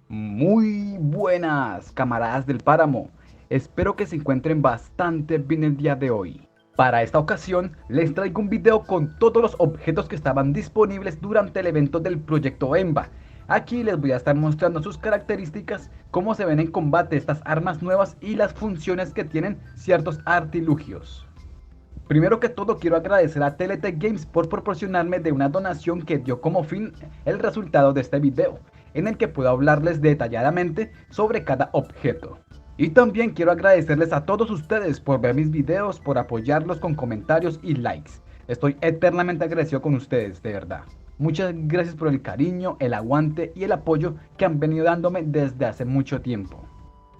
Muy buenas, camaradas del páramo. Espero que se encuentren bastante bien el día de hoy. Para esta ocasión les traigo un video con todos los objetos que estaban disponibles durante el evento del proyecto EMBA. Aquí les voy a estar mostrando sus características, cómo se ven en combate estas armas nuevas y las funciones que tienen ciertos artilugios. Primero que todo quiero agradecer a TLT Games por proporcionarme de una donación que dio como fin el resultado de este video, en el que puedo hablarles detalladamente sobre cada objeto. Y también quiero agradecerles a todos ustedes por ver mis videos, por apoyarlos con comentarios y likes. Estoy eternamente agradecido con ustedes, de verdad. Muchas gracias por el cariño, el aguante y el apoyo que han venido dándome desde hace mucho tiempo.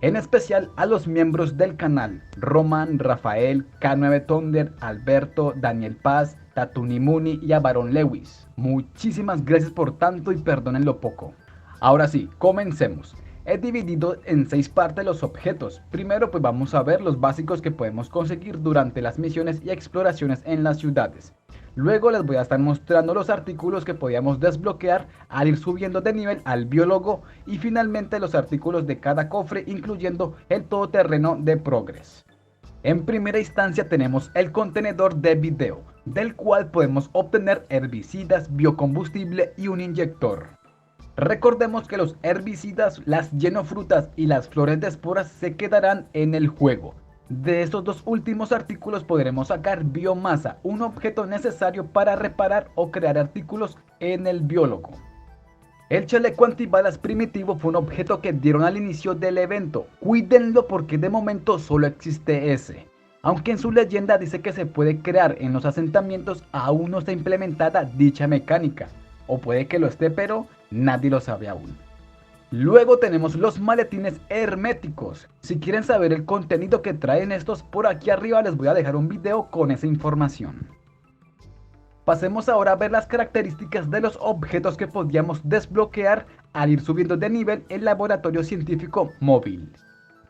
En especial a los miembros del canal, Roman, Rafael, K9 Thunder, Alberto, Daniel Paz, Tatunimuni y a Baron Lewis. Muchísimas gracias por tanto y perdonen lo poco. Ahora sí, comencemos. He dividido en 6 partes los objetos. Primero pues vamos a ver los básicos que podemos conseguir durante las misiones y exploraciones en las ciudades. Luego les voy a estar mostrando los artículos que podíamos desbloquear al ir subiendo de nivel al biólogo y finalmente los artículos de cada cofre, incluyendo el todoterreno de Progress. En primera instancia tenemos el contenedor de video, del cual podemos obtener herbicidas, biocombustible y un inyector. Recordemos que los herbicidas, las llenofrutas y las flores de esporas se quedarán en el juego. De estos dos últimos artículos podremos sacar biomasa, un objeto necesario para reparar o crear artículos en el biólogo. El chaleco antibalas primitivo fue un objeto que dieron al inicio del evento. Cuídenlo porque de momento solo existe ese. Aunque en su leyenda dice que se puede crear en los asentamientos, aún no está implementada dicha mecánica. O puede que lo esté, pero nadie lo sabe aún. Luego tenemos los maletines herméticos. Si quieren saber el contenido que traen estos, por aquí arriba les voy a dejar un video con esa información. Pasemos ahora a ver las características de los objetos que podíamos desbloquear al ir subiendo de nivel el laboratorio científico móvil.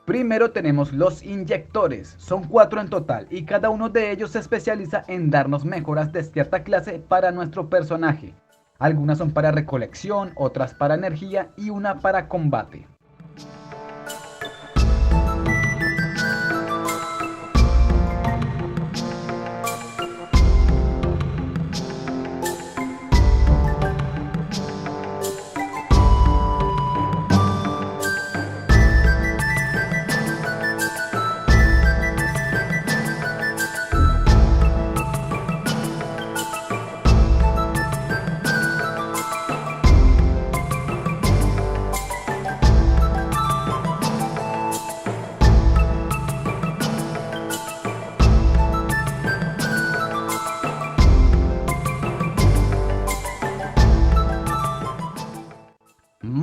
Primero tenemos los inyectores, son 4 en total y cada uno de ellos se especializa en darnos mejoras de cierta clase para nuestro personaje. Algunas son para recolección, otras para energía y una para combate.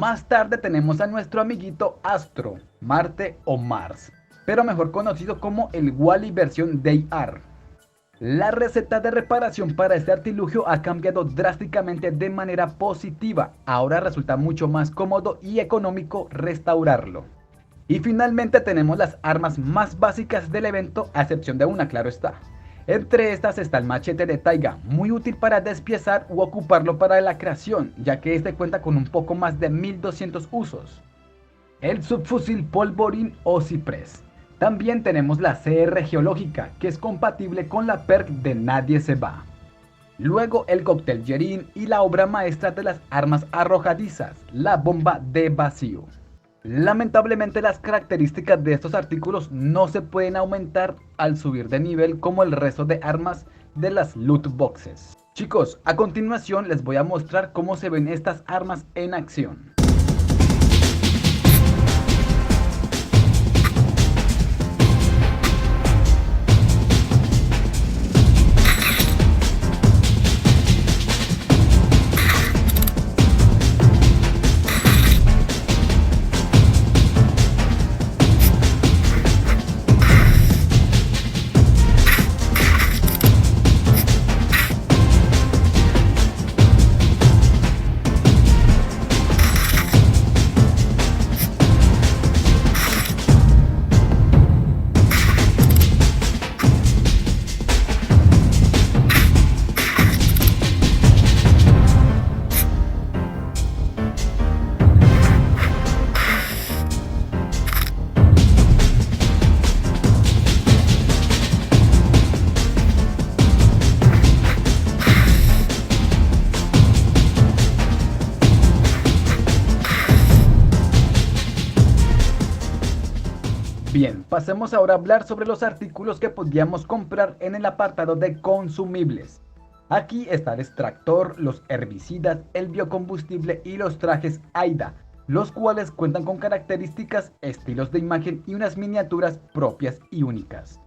Más tarde tenemos a nuestro amiguito Astro, Marte o Mars, pero mejor conocido como el Wally versión DayR. La receta de reparación para este artilugio ha cambiado drásticamente de manera positiva, ahora resulta mucho más cómodo y económico restaurarlo. Y finalmente tenemos las armas más básicas del evento, a excepción de una, claro está. Entre estas está el machete de taiga, muy útil para despiezar u ocuparlo para la creación, ya que este cuenta con un poco más de 1200 usos. El subfusil polvorín o ciprés. También tenemos la CR geológica, que es compatible con la perk de Nadie se va. Luego el cóctel Yerin y la obra maestra de las armas arrojadizas, la bomba de vacío. Lamentablemente las características de estos artículos no se pueden aumentar al subir de nivel como el resto de armas de las loot boxes. Chicos, a continuación les voy a mostrar cómo se ven estas armas en acción. Bien, pasemos ahora a hablar sobre los artículos que podíamos comprar en el apartado de consumibles. Aquí está el extractor, los herbicidas, el biocombustible y los trajes AIDA, los cuales cuentan con características, estilos de imagen y unas miniaturas propias y únicas.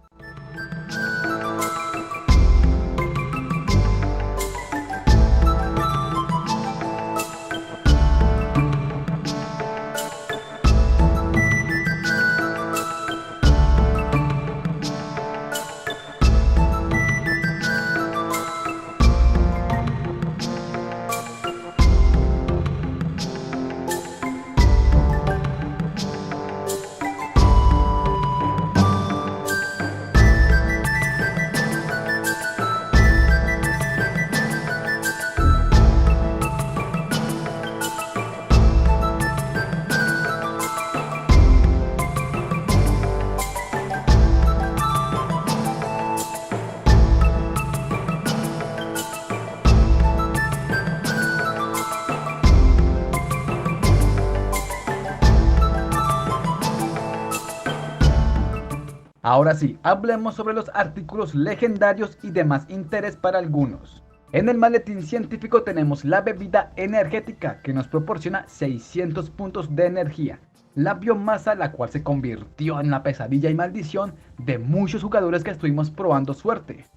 Ahora sí, hablemos sobre los artículos legendarios y de más interés para algunos. En el maletín científico tenemos la bebida energética que nos proporciona 600 puntos de energía, la biomasa la cual se convirtió en la pesadilla y maldición de muchos jugadores que estuvimos probando suerte.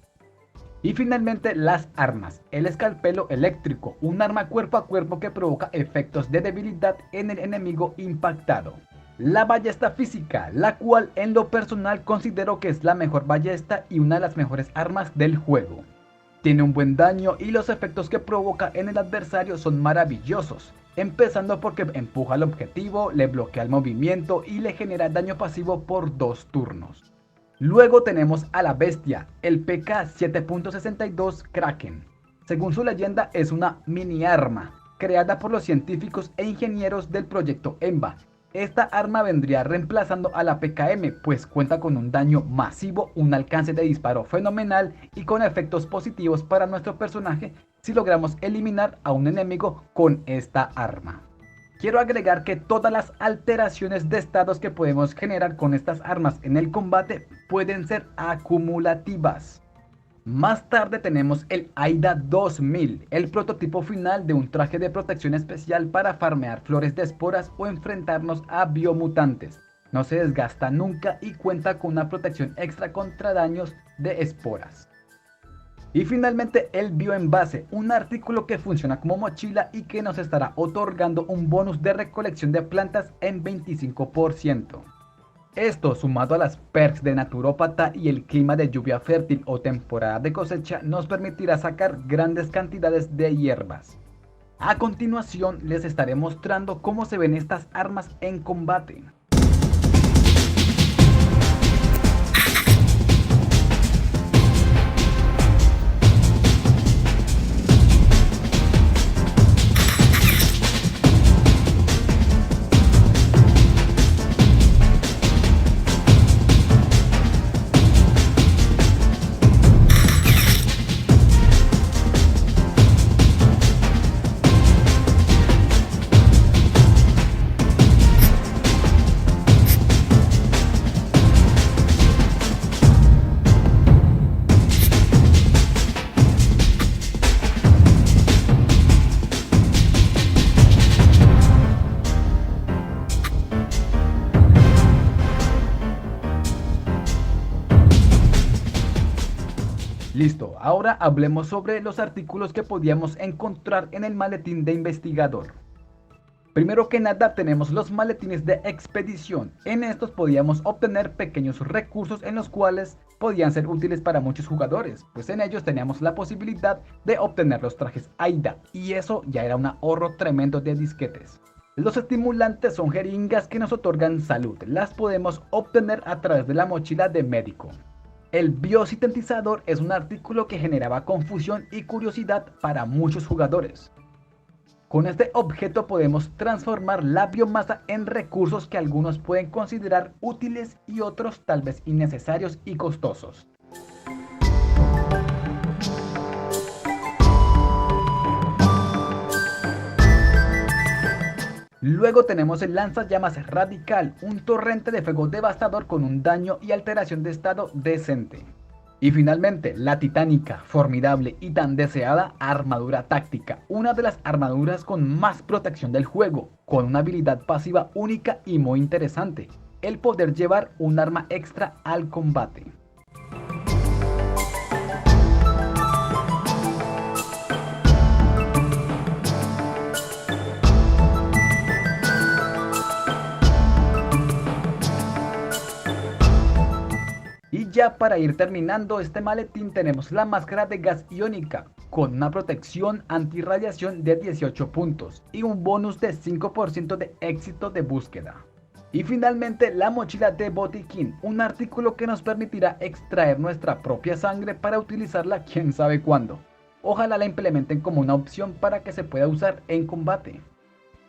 Y finalmente las armas, el escalpelo eléctrico, un arma cuerpo a cuerpo que provoca efectos de debilidad en el enemigo impactado. La ballesta física, la cual en lo personal considero que es la mejor ballesta y una de las mejores armas del juego. Tiene un buen daño y los efectos que provoca en el adversario son maravillosos, empezando porque empuja al objetivo, le bloquea el movimiento y le genera daño pasivo por 2 turnos. Luego tenemos a la bestia, el PK 7.62 Kraken. Según su leyenda es una mini arma, creada por los científicos e ingenieros del proyecto EMBA. Esta arma vendría reemplazando a la PKM, pues cuenta con un daño masivo, un alcance de disparo fenomenal y con efectos positivos para nuestro personaje si logramos eliminar a un enemigo con esta arma. Quiero agregar que todas las alteraciones de estados que podemos generar con estas armas en el combate pueden ser acumulativas. Más tarde tenemos el AIDA 2000, el prototipo final de un traje de protección especial para farmear flores de esporas o enfrentarnos a biomutantes. No se desgasta nunca y cuenta con una protección extra contra daños de esporas. Y finalmente el bioenvase, un artículo que funciona como mochila y que nos estará otorgando un bonus de recolección de plantas en 25%. Esto, sumado a las perks de naturópata y el clima de lluvia fértil o temporada de cosecha, nos permitirá sacar grandes cantidades de hierbas. A continuación les estaré mostrando cómo se ven estas armas en combate. Listo, ahora hablemos sobre los artículos que podíamos encontrar en el maletín de investigador. Primero que nada tenemos los maletines de expedición. En estos podíamos obtener pequeños recursos en los cuales podían ser útiles para muchos jugadores, pues en ellos teníamos la posibilidad de obtener los trajes AIDA y eso ya era un ahorro tremendo de disquetes. Los estimulantes son jeringas que nos otorgan salud, las podemos obtener a través de la mochila de médico. El biosintetizador es un artículo que generaba confusión y curiosidad para muchos jugadores. Con este objeto podemos transformar la biomasa en recursos que algunos pueden considerar útiles y otros tal vez innecesarios y costosos. Luego tenemos el lanzallamas radical, un torrente de fuego devastador con un daño y alteración de estado decente. Y finalmente, la titánica, formidable y tan deseada armadura táctica, una de las armaduras con más protección del juego, con una habilidad pasiva única y muy interesante, el poder llevar un arma extra al combate. Y ya para ir terminando este maletín tenemos la máscara de gas iónica, con una protección antirradiación de 18 puntos y un bonus de 5% de éxito de búsqueda. Y finalmente la mochila de botiquín, un artículo que nos permitirá extraer nuestra propia sangre para utilizarla quién sabe cuándo. Ojalá la implementen como una opción para que se pueda usar en combate.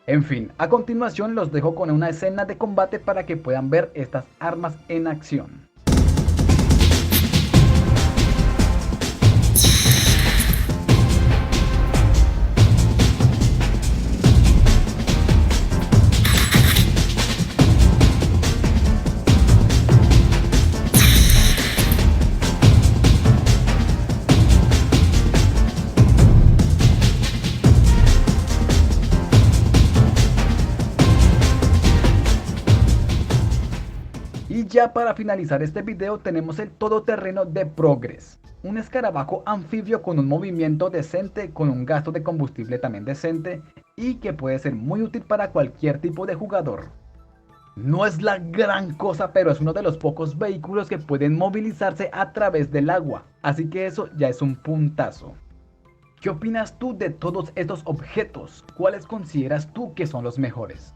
En fin, a continuación los dejo con una escena de combate para que puedan ver estas armas en acción. Y ya para finalizar este video tenemos el todoterreno de Progress, un escarabajo anfibio con un movimiento decente, con un gasto de combustible también decente y que puede ser muy útil para cualquier tipo de jugador. No es la gran cosa, pero es uno de los pocos vehículos que pueden movilizarse a través del agua, así que eso ya es un puntazo. ¿Qué opinas tú de todos estos objetos? ¿Cuáles consideras tú que son los mejores?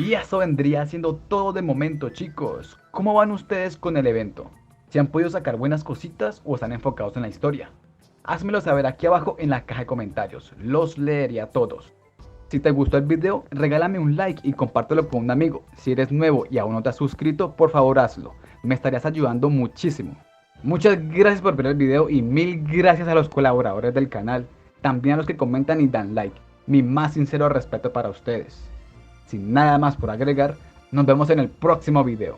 Y eso vendría siendo todo de momento, chicos. ¿Cómo van ustedes con el evento? ¿Se han podido sacar buenas cositas o están enfocados en la historia? Házmelo saber aquí abajo en la caja de comentarios, los leeré a todos. Si te gustó el video, regálame un like y compártelo con un amigo. Si eres nuevo y aún no te has suscrito, por favor hazlo, me estarías ayudando muchísimo. Muchas gracias por ver el video y mil gracias a los colaboradores del canal, también a los que comentan y dan like. Mi más sincero respeto para ustedes. Sin nada más por agregar, nos vemos en el próximo video.